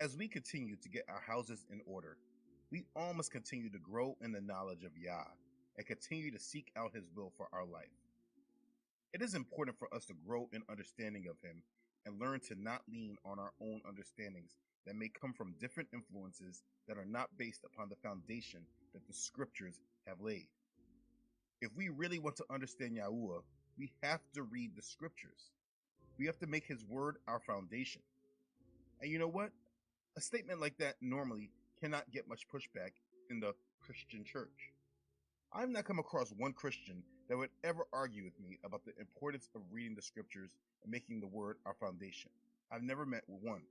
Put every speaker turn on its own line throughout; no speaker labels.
As we continue to get our houses in order, we all must continue to grow in the knowledge of Yah and continue to seek out His will for our life. It is important for us to grow in understanding of Him and learn to not lean on our own understandings that may come from different influences that are not based upon the foundation that the scriptures have laid. If we really want to understand Yahuwah, we have to read the scriptures. We have to make His word our foundation. And you know what? A statement like that normally cannot get much pushback in the Christian church. I've not come across one Christian that would ever argue with me about the importance of reading the scriptures and making the word our foundation. I've never met with one.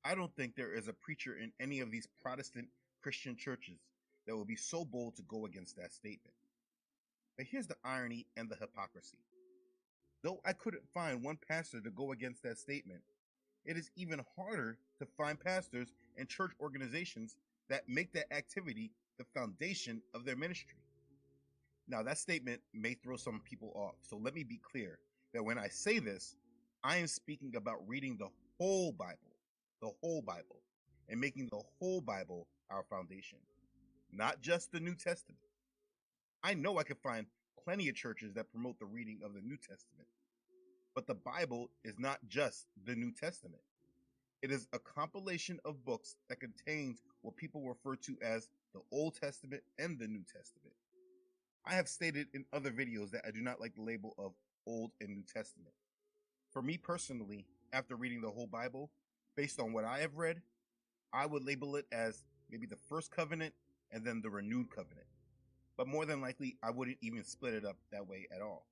I don't think there is a preacher in any of these Protestant Christian churches that will be so bold to go against that statement. But here's the irony and the hypocrisy. Though I couldn't find one pastor to go against that statement, it is even harder to find pastors and church organizations that make that activity the foundation of their ministry. Now, that statement may throw some people off, so let me be clear that when I say this, I am speaking about reading the whole Bible, and making the whole Bible our foundation, not just the New Testament. I know I can find plenty of churches that promote the reading of the New Testament, but the Bible is not just the New Testament. It is a compilation of books that contains what people refer to as the Old Testament and the New Testament. I have stated in other videos that I do not like the label of Old and New Testament. For me personally, after reading the whole Bible, based on what I have read, I would label it as maybe the first covenant and then the renewed covenant. But more than likely, I wouldn't even split it up that way at all.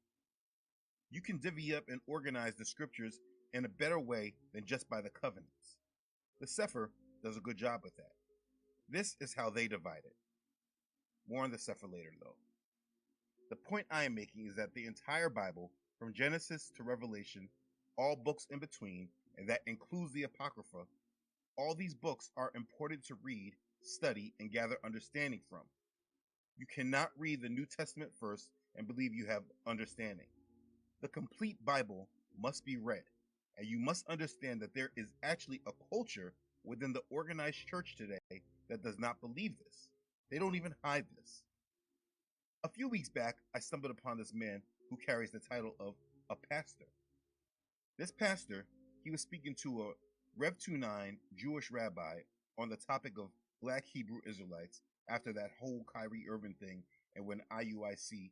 You can divvy up and organize the scriptures in a better way than just by the covenants. The Sefer does a good job with that. This is how they divide it. More on the Sefer later though. The point I am making is that the entire Bible, from Genesis to Revelation, all books in between, and that includes the Apocrypha, all these books are important to read, study, and gather understanding from. You cannot read the New Testament first and believe you have understanding. The complete Bible must be read, and you must understand that there is actually a culture within the organized church today that does not believe this. They don't even hide this. A few weeks back, I stumbled upon this man who carries the title of a pastor. This pastor, he was speaking to a Rev 29 Jewish rabbi on the topic of Black Hebrew Israelites after that whole Kyrie Irving thing and when IUIC